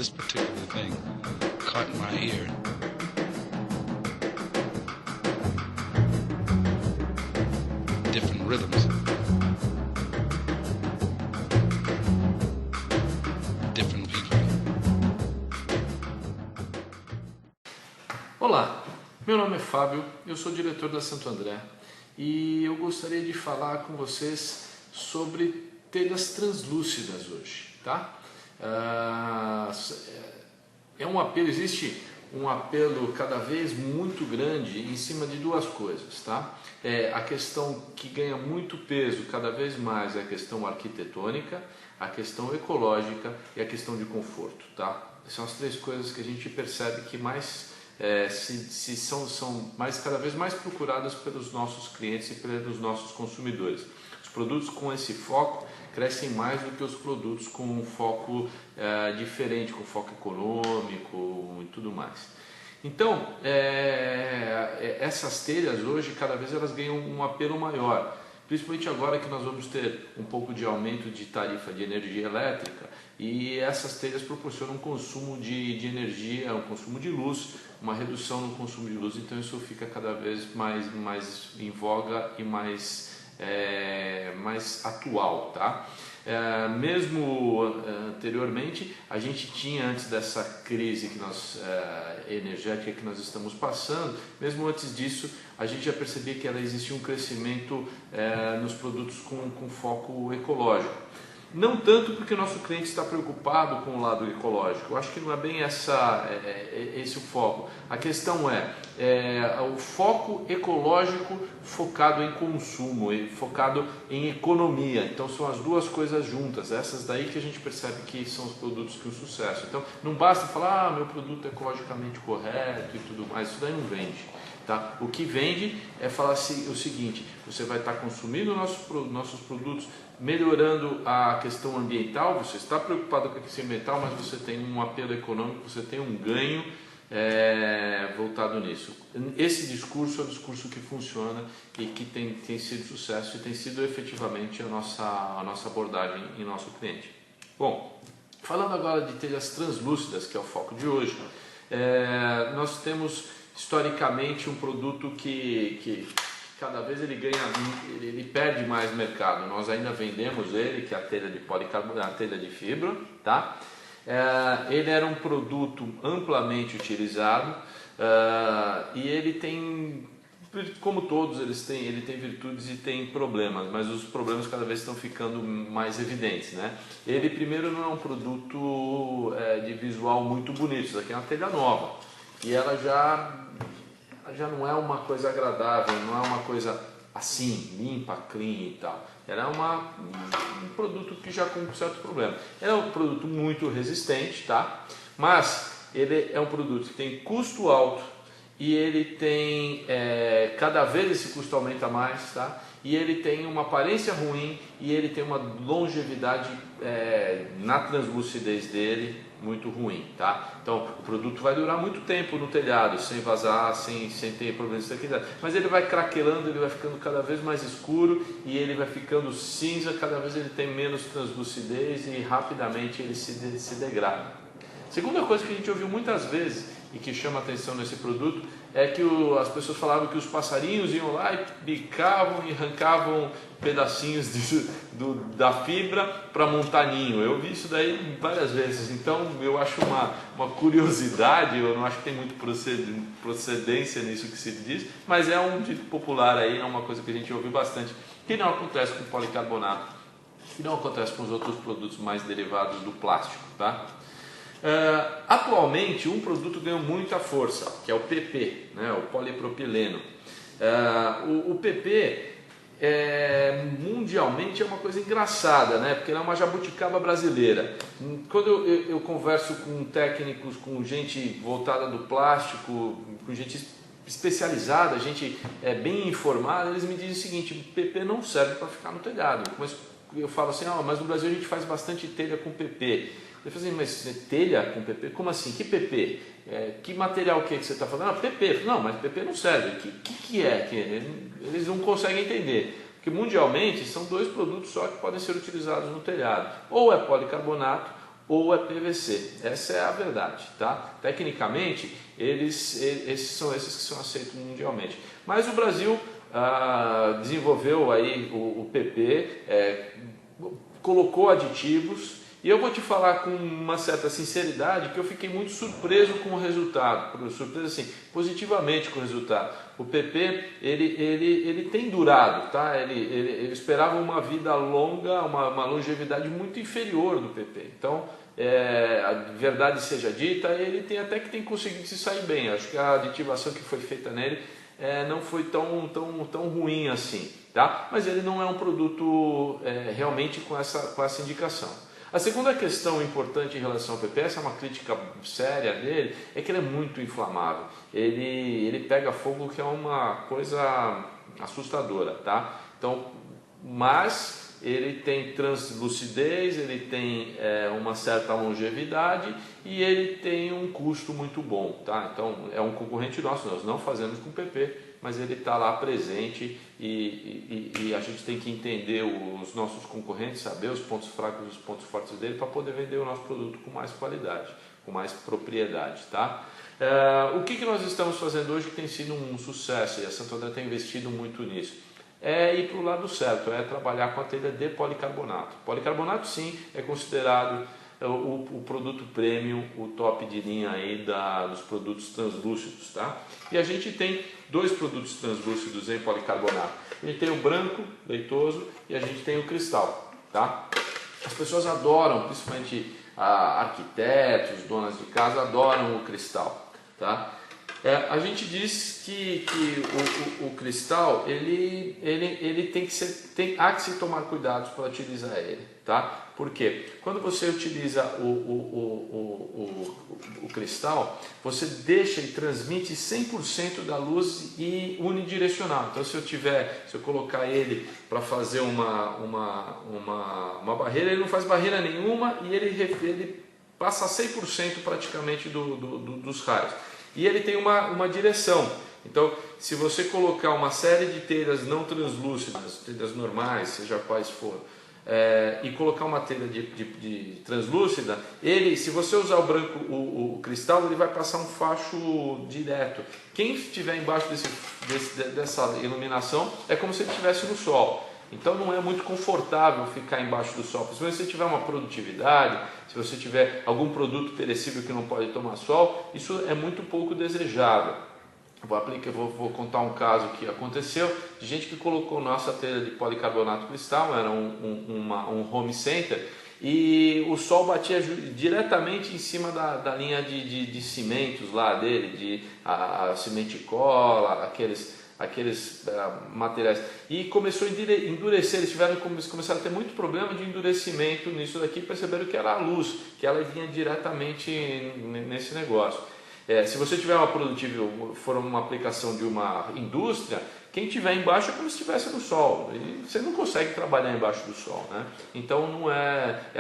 this particular thing caught my ear. Different rhythms. Different people. Olá, meu nome é Fábio, eu sou diretor da Santo André e eu gostaria de falar com vocês sobre telhas translúcidas hoje, tá? Existe um apelo cada vez muito grande em cima de duas coisas, tá? A questão que ganha muito peso cada vez mais é a questão arquitetônica, a questão ecológica e a questão de conforto, tá? São as três coisas que a gente percebe que mais são cada vez mais procuradas pelos nossos clientes e pelos nossos consumidores. Os produtos com esse foco crescem mais do que os produtos com um foco diferente, com foco econômico e tudo mais. Então, essas telhas hoje, cada vez elas ganham um apelo maior, principalmente agora que nós vamos ter um pouco de aumento de tarifa de energia elétrica, e essas telhas proporcionam um consumo de energia, um consumo de luz, uma redução no consumo de luz, então isso fica cada vez mais em voga e mais atual, tá? Mesmo anteriormente, a gente tinha, antes dessa crise energética que nós estamos passando, mesmo antes disso, a gente já percebia que existia um crescimento nos produtos com foco ecológico. Não tanto porque o nosso cliente está preocupado com o lado ecológico, eu acho que não é bem esse o foco. A questão é o foco ecológico focado em consumo, focado em economia. Então são as duas coisas juntas, essas daí que a gente percebe que são os produtos que o sucesso. Então não basta falar, meu produto é ecologicamente correto e tudo mais, isso daí não vende. Tá? O que vende é falar o seguinte: você vai estar consumindo nossos produtos, melhorando a questão ambiental, você está preocupado com a questão ambiental, mas você tem um apelo econômico, você tem um ganho voltado nisso. Esse discurso é o discurso que funciona e que tem sido sucesso e tem sido efetivamente a nossa abordagem em nosso cliente. Bom, falando agora de telhas translúcidas, que é o foco de hoje, nós temos historicamente um produto que cada vez ele perde mais mercado. Nós ainda vendemos ele, que é a telha de policarbonato, a telha de fibra, tá? Ele era um produto amplamente utilizado e ele tem, como todos, ele tem virtudes e tem problemas, mas os problemas cada vez estão ficando mais evidentes, né? Ele, primeiro, não é um produto de visual muito bonito. Isso aqui é uma telha nova e ela já não é uma coisa agradável, não é uma coisa assim, limpa, clean e tal. Ela é um produto que já com um certo problema. Ele é um produto muito resistente, tá? Mas ele é um produto que tem custo alto e ele tem, cada vez esse custo aumenta mais, tá? E ele tem uma aparência ruim e ele tem uma longevidade na translucidez dele muito ruim, tá? Então o produto vai durar muito tempo no telhado, sem vazar, sem ter problemas de sequidade, mas ele vai craquelando, ele vai ficando cada vez mais escuro e ele vai ficando cinza, cada vez ele tem menos translucidez e rapidamente ele se degrada. Segunda coisa que a gente ouviu muitas vezes e que chama atenção nesse produto é que as pessoas falavam que os passarinhos iam lá e picavam e arrancavam pedacinhos da fibra para montar ninho. Eu vi isso daí várias vezes, então eu acho uma curiosidade, eu não acho que tem muito procedência nisso que se diz, mas é um dito popular aí, é uma coisa que a gente ouve bastante, que não acontece com policarbonato, que não acontece com os outros produtos mais derivados do plástico, tá? Atualmente um produto ganhou muita força, que é o PP, né, o polipropileno. O PP mundialmente é uma coisa engraçada, né, porque ele é uma jabuticaba brasileira. Quando eu converso com técnicos, com gente voltada do plástico, com gente especializada, gente bem informada, eles me dizem o seguinte: o PP não serve para ficar no telhado. Mas eu falo assim, mas no Brasil a gente faz bastante telha com PP. Eu falei assim, mas telha com PP? Como assim? Que PP? Que material que você está falando? PP. Não, mas PP não serve. O que é? Eles não conseguem entender. Porque mundialmente são dois produtos só que podem ser utilizados no telhado. Ou é policarbonato ou é PVC. Essa é a verdade, tá? Tecnicamente, esses são esses que são aceitos mundialmente. Mas o Brasil desenvolveu aí o PP, colocou aditivos, e eu vou te falar com uma certa sinceridade que eu fiquei muito surpreso com o resultado, surpreso assim, positivamente com o resultado. O PP, ele tem durado, tá? Ele esperava uma vida longa, uma longevidade muito inferior do PP. Então, a verdade seja dita, ele tem conseguido se sair bem. Acho que a aditivação que foi feita nele não foi tão ruim assim, tá? Mas ele não é um produto realmente com essa indicação. A segunda questão importante em relação ao PP, essa é uma crítica séria dele, é que ele é muito inflamável. Ele pega fogo, que é uma coisa assustadora, tá? Então, mas ele tem translucidez, ele tem uma certa longevidade e ele tem um custo muito bom, tá? Então, é um concorrente nosso, nós não fazemos com PP, mas ele está lá presente e a gente tem que entender os nossos concorrentes, saber os pontos fracos e os pontos fortes dele para poder vender o nosso produto com mais qualidade, com mais propriedade, tá? O que nós estamos fazendo hoje que tem sido um sucesso e a Santo André tem investido muito nisso? É ir para o lado certo, é trabalhar com a telha de policarbonato. Policarbonato sim é considerado o produto premium, o top de linha aí dos produtos translúcidos, tá? E a gente tem dois produtos translúcidos em policarbonato. A gente tem o branco, leitoso, e a gente tem o cristal, tá? As pessoas adoram, principalmente arquitetos, donas de casa, adoram o cristal, tá? A gente diz que o cristal ele há que se tomar cuidados para utilizar ele, tá? Porque quando você utiliza o cristal, você deixa e transmite 100% da luz e unidirecional. Então, se eu colocar ele para fazer uma barreira, ele não faz barreira nenhuma e ele passa 100% praticamente dos raios. E ele tem uma direção. Então, se você colocar uma série de telhas não translúcidas, telhas normais, seja quais for, e colocar uma telha de translúcida, se você usar o branco, o cristal, ele vai passar um facho direto. Quem estiver embaixo dessa iluminação é como se ele estivesse no sol. Então não é muito confortável ficar embaixo do sol. Se você tiver uma produtividade, se você tiver algum produto perecível que não pode tomar sol, isso é muito pouco desejável. Vou contar um caso que aconteceu de gente que colocou nossa telha de policarbonato cristal, era um home center, e o sol batia diretamente em cima da linha de cimentos lá dele, de cimenticola, aqueles materiais, e começou a endurecer. Eles começaram a ter muito problema de endurecimento nisso daqui, perceberam que era a luz, que ela vinha diretamente nesse negócio. Se você tiver for uma aplicação de uma indústria, quem estiver embaixo é como se estivesse no sol, e você não consegue trabalhar embaixo do sol, né? Então não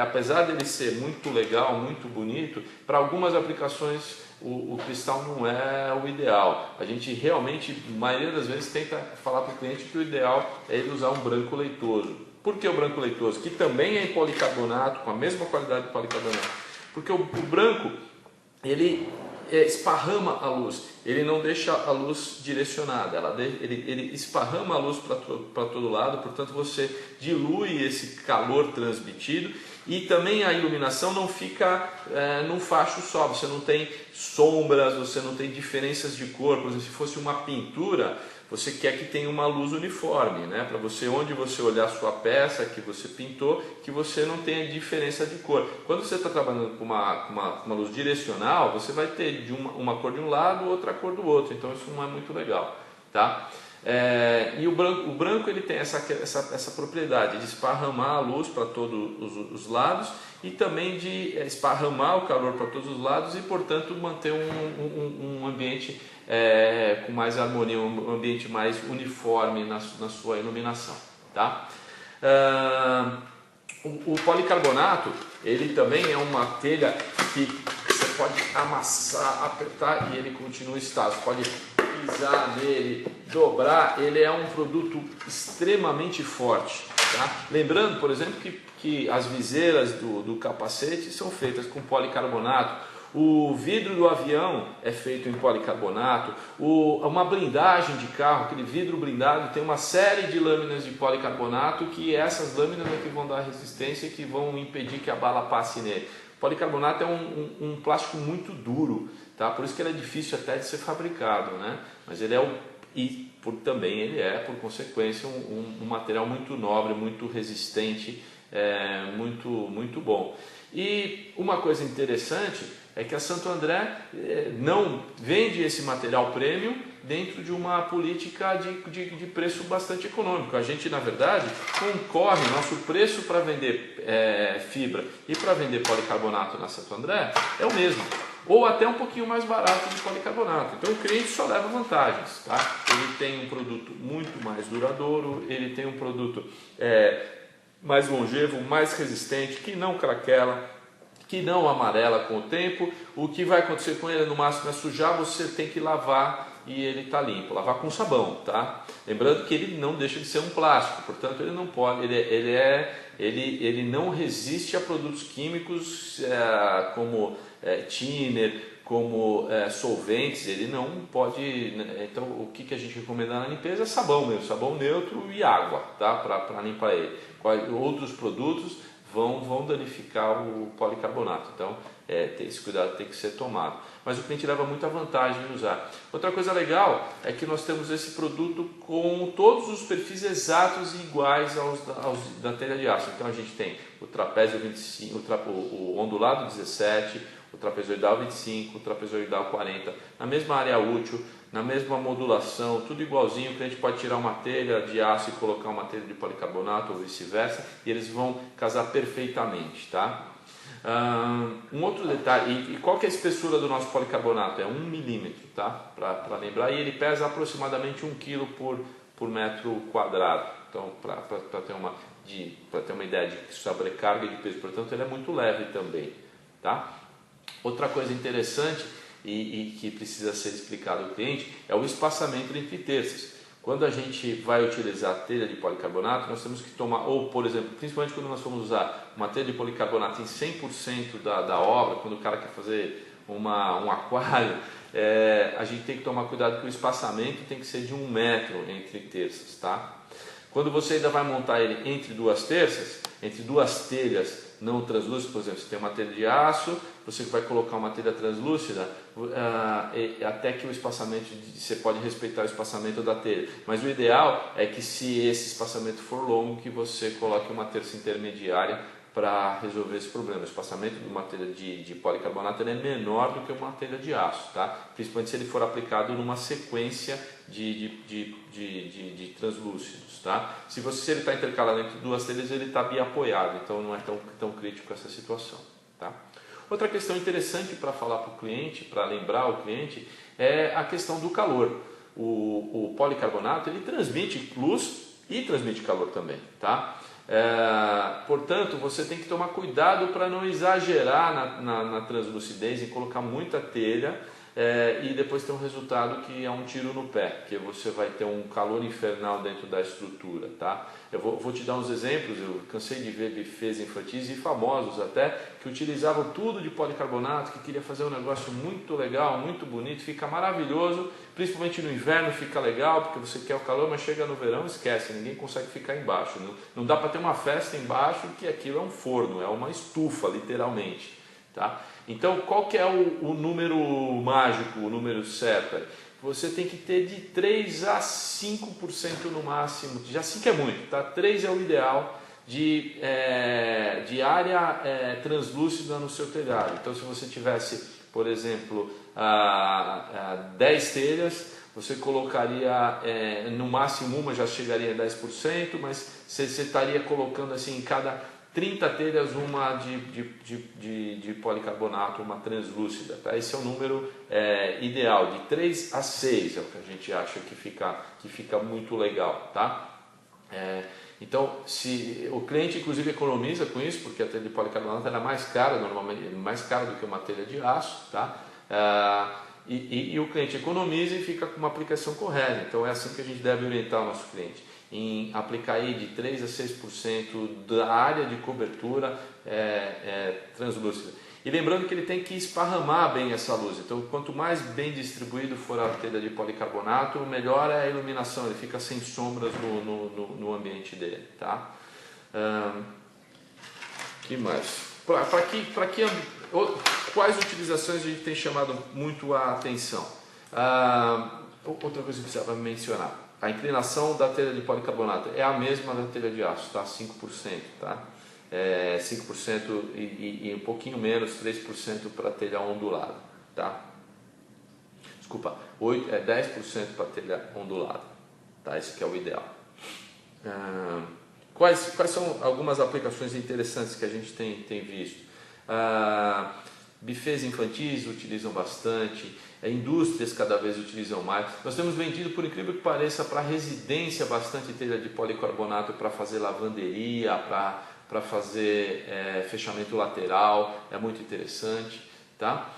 apesar dele ser muito legal, muito bonito, para algumas aplicações o cristal não é o ideal. A gente realmente, a maioria das vezes, tenta falar para o cliente que o ideal é ele usar um branco leitoso. Por que o branco leitoso? Que também é em policarbonato, com a mesma qualidade de policarbonato. Porque o branco, ele esparrama a luz, ele não deixa a luz direcionada, ele esparrama a luz para todo lado, portanto você dilui esse calor transmitido e também a iluminação não fica num facho só, você não tem sombras, você não tem diferenças de cor. Por exemplo, se fosse uma pintura, você quer que tenha uma luz uniforme, né? Para você, onde você olhar a sua peça que você pintou, que você não tenha diferença de cor. Quando você está trabalhando com uma luz direcional, você vai ter uma cor de um lado, outra cor do outro, então isso não é muito legal, tá? E o branco ele tem essa propriedade de esparramar a luz para todos os lados e também de esparramar o calor para todos os lados e, portanto, manter um ambiente com mais harmonia, um ambiente mais uniforme na sua iluminação, tá? O policarbonato, ele também é uma telha que você pode amassar, apertar e ele continua estável. Você pode pisar nele, dobrar. Ele é um produto extremamente forte. Tá? Lembrando, por exemplo, que as viseiras do capacete são feitas com policarbonato. O vidro do avião é feito em policarbonato. Uma blindagem de carro, aquele vidro blindado, tem uma série de lâminas de policarbonato, que essas lâminas é que vão dar resistência e que vão impedir que a bala passe nele. Policarbonato é um plástico muito duro, tá? Por isso que ele é difícil até de ser fabricado, né? Mas ele é também ele é, por consequência, um material muito nobre, muito resistente, muito bom. E uma coisa interessante é que a Santo André não vende esse material premium dentro de uma política de preço bastante econômico. A gente, na verdade, concorre, nosso preço para vender fibra e para vender policarbonato na Santo André é o mesmo, ou até um pouquinho mais barato de policarbonato. Então o cliente só leva vantagens, tá? Ele tem um produto muito mais duradouro, ele tem um produto mais longevo, mais resistente, que não craquela, que não amarela com o tempo. O que vai acontecer com ele no máximo é sujar, você tem que lavar e ele está limpo, lavar com sabão, tá? Lembrando que ele não deixa de ser um plástico, portanto ele não pode, ele não resiste a produtos químicos como thinner, como solventes, ele não pode, então o que a gente recomenda na limpeza é sabão mesmo, sabão neutro e água, tá? Para limpar ele. Outros produtos vão danificar o policarbonato, então esse cuidado tem que ser tomado. Mas o cliente leva muita vantagem em usar. Outra coisa legal é que nós temos esse produto com todos os perfis exatos e iguais aos da telha de aço. Então a gente tem o trapézio 25, o ondulado 17, o trapezoidal 25, o trapezoidal 40, na mesma área útil, na mesma modulação, tudo igualzinho. O cliente pode tirar uma telha de aço e colocar uma telha de policarbonato ou vice-versa, e eles vão casar perfeitamente, tá? Um outro detalhe, e qual que é a espessura do nosso policarbonato? É 1 milímetro, tá? Para lembrar, e ele pesa aproximadamente 1 kg por metro quadrado. Então, para ter uma ideia de sobrecarga de peso, portanto, ele é muito leve também, tá? Outra coisa interessante e que precisa ser explicado ao cliente é o espaçamento entre terças. Quando a gente vai utilizar telha de policarbonato, nós temos que tomar, ou por exemplo, principalmente quando nós formos usar uma telha de policarbonato em 100% da obra, quando o cara quer fazer um aquário, a gente tem que tomar cuidado que o espaçamento tem que ser de 1 metro entre terças, tá? Quando você ainda vai montar ele entre duas terças, entre duas telhas não translúcidas, por exemplo, você tem uma telha de aço, você vai colocar uma telha translúcida, até que o espaçamento, você pode respeitar o espaçamento da telha, mas o ideal é que, se esse espaçamento for longo, que você coloque uma terça intermediária para resolver esse problema. O espaçamento de uma telha de policarbonato é menor do que uma telha de aço, tá? Principalmente se ele for aplicado numa sequência de translúcidos, tá? Se ele está intercalado entre duas telhas, ele está biapoiado, então não é tão crítico essa situação, tá? Outra questão interessante para falar para o cliente, para lembrar o cliente, é a questão do calor. O policarbonato, ele transmite luz e transmite calor também, tá? Portanto, você tem que tomar cuidado para não exagerar na translucidez e colocar muita telha e depois ter um resultado que é um tiro no pé, que você vai ter um calor infernal dentro da estrutura, tá? Eu vou te dar uns exemplos. Eu cansei de ver bufês infantis e famosos até, que utilizavam tudo de policarbonato, que queria fazer um negócio muito legal, muito bonito, fica maravilhoso, principalmente no inverno fica legal, porque você quer o calor, mas chega no verão, esquece, ninguém consegue ficar embaixo. Não dá para ter uma festa embaixo, que aquilo é um forno, é uma estufa, literalmente, tá? Então, qual que é o número mágico, o número certo? Você tem que ter de 3 a 5% no máximo, já 5 é muito, tá? 3 é o ideal de área translúcida no seu telhado. Então, se você tivesse, por exemplo, 10 telhas, você colocaria no máximo uma, já chegaria a 10%, mas você estaria colocando assim em cada 30 telhas uma de policarbonato, uma translúcida, tá? Esse é o número ideal, de 3 a 6 é o que a gente acha que fica muito legal, tá? Então, se o cliente inclusive economiza com isso, porque a telha de policarbonato é mais cara, normalmente mais cara do que uma telha de aço, tá? E o cliente economiza e fica com uma aplicação correta. Então é assim que a gente deve orientar o nosso cliente. em aplicar aí de 3 a 6% da área de cobertura translúcida. E lembrando que ele tem que esparramar bem essa luz, então quanto mais bem distribuído for a telha de policarbonato, melhor é a iluminação, ele fica sem sombras no ambiente dele. Tá? Que mais? Quais utilizações a gente tem chamado muito a atenção? Outra coisa que precisava mencionar, a inclinação da telha de policarbonato é a mesma da telha de aço, tá? 5%, tá? 5% e um pouquinho menos, 3% para telha ondulada, tá? Desculpa, 10% para telha ondulada, tá? Esse que é o ideal. Quais são algumas aplicações interessantes que a gente tem visto? Bufês infantis utilizam bastante, indústrias cada vez utilizam mais. Nós temos vendido, por incrível que pareça, para residência bastante telha de policarbonato para fazer lavanderia, para fazer fechamento lateral, é muito interessante. Tá?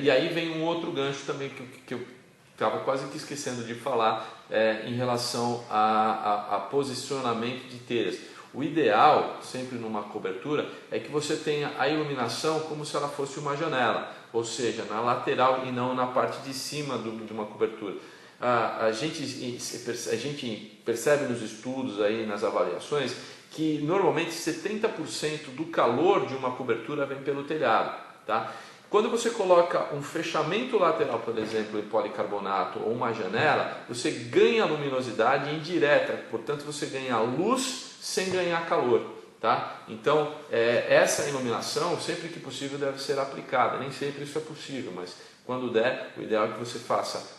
E aí vem um outro gancho também que eu estava quase que esquecendo de falar em relação a posicionamento de telhas. O ideal, sempre numa cobertura, é que você tenha a iluminação como se ela fosse uma janela, ou seja, na lateral e não na parte de cima de uma cobertura. A gente percebe nos estudos, aí, nas avaliações, que normalmente 70% do calor de uma cobertura vem pelo telhado. Tá? Quando você coloca um fechamento lateral, por exemplo, em policarbonato ou uma janela, você ganha luminosidade indireta, portanto você ganha luz sem ganhar calor. Tá? Então, essa iluminação, sempre que possível, deve ser aplicada. Nem sempre isso é possível, mas quando der, o ideal é que você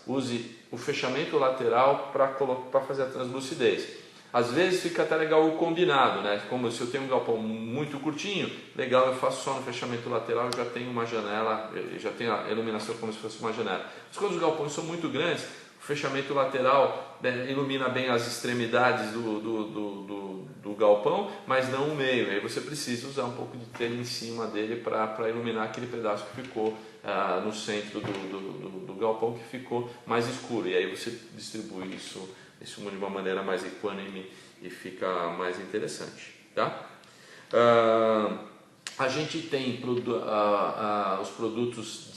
use o fechamento lateral para fazer a translucidez. Às vezes fica até legal o combinado, né? Como se eu tenho um galpão muito curtinho, legal, eu faço só no fechamento lateral, eu já tenho uma janela, eu já tenho a iluminação como se fosse uma janela. Mas quando os galpões são muito grandes, o fechamento lateral ilumina bem as extremidades do galpão, mas não o meio. Aí você precisa usar um pouco de telha em cima dele para iluminar aquele pedaço que ficou no centro do galpão, que ficou mais escuro. E aí você distribui isso de uma maneira mais equânime e fica mais interessante. Tá? A gente tem os produtos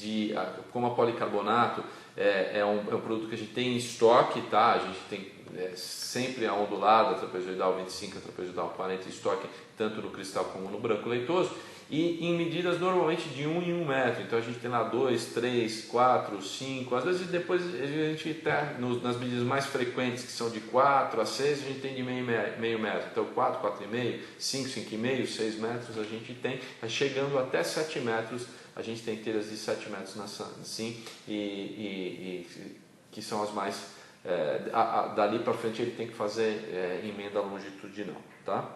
como a policarbonato, é um produto que a gente tem em estoque, tá? A gente tem sempre a ondulada, a trapezoidal 25, a trapezoidal 40 em estoque, tanto no cristal como no branco leitoso, e em medidas normalmente de 1 em 1 metro. Então a gente tem lá 2, 3, 4, 5, às vezes depois a gente está nas medidas mais frequentes, que são de 4 a 6, a gente tem de meio metro. Então 4, 4,5, 5, 5,5, 6 metros a gente tem, chegando até 7 metros, a gente tem telhas de 7 metros assim, que são as mais... dali para frente ele tem que fazer emenda longitudinal. Tá?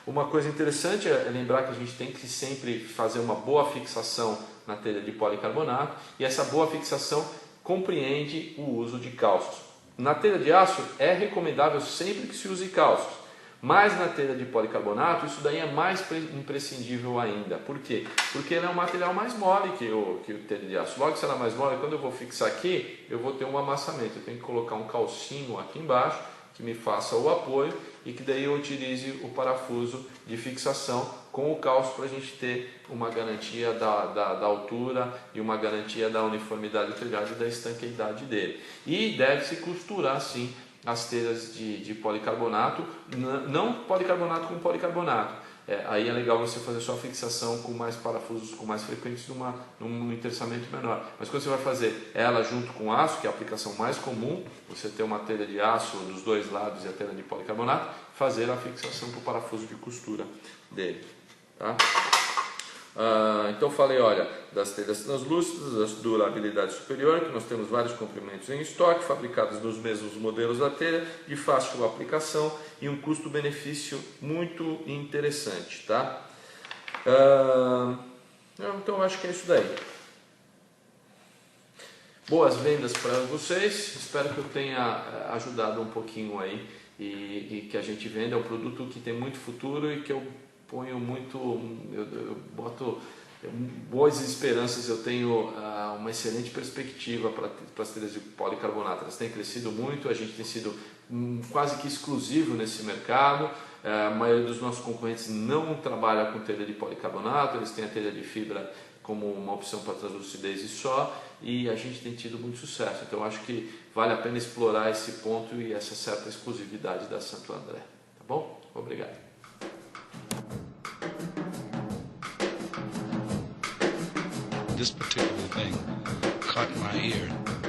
Uma coisa interessante é lembrar que a gente tem que sempre fazer uma boa fixação na telha de policarbonato, e essa boa fixação compreende o uso de cálcios. Na telha de aço é recomendável sempre que se use cálcios, mas na telha de policarbonato isso daí é mais imprescindível ainda. Por quê? Porque ela é um material mais mole que o telha de aço. Logo, se ela é mais mole, quando eu vou fixar aqui, eu vou ter um amassamento. Eu tenho que colocar um calcinho aqui embaixo que me faça o apoio e que daí eu utilize o parafuso de fixação com o cálcio para a gente ter uma garantia da altura e uma garantia da uniformidade do telhado e da estanqueidade dele. E deve-se costurar sim as telhas de policarbonato, não policarbonato com policarbonato. Aí é legal você fazer só a fixação com mais parafusos, com mais frequentes, num enterçamento menor. Mas quando você vai fazer ela junto com aço, que é a aplicação mais comum, você ter uma telha de aço dos dois lados e a telha de policarbonato, fazer a fixação com o parafuso de costura dele. Tá? Então falei, olha, das telhas translúcidas, da durabilidade superior, que nós temos vários comprimentos em estoque, fabricados nos mesmos modelos da telha, de fácil aplicação e um custo-benefício muito interessante. Tá? Então eu acho que é isso daí. Boas vendas para vocês, espero que eu tenha ajudado um pouquinho aí e que a gente venda. É um produto que tem muito futuro e que eu ponho muito, eu boto boas esperanças, eu tenho uma excelente perspectiva para as telhas de policarbonato. Elas têm crescido muito, a gente tem sido quase que exclusivo nesse mercado. A maioria dos nossos concorrentes não trabalha com telha de policarbonato, eles têm a telha de fibra como uma opção para translucidez e só, e a gente tem tido muito sucesso. Então acho que vale a pena explorar esse ponto e essa certa exclusividade da Santo André. Tá bom? Obrigado. This particular thing caught my ear.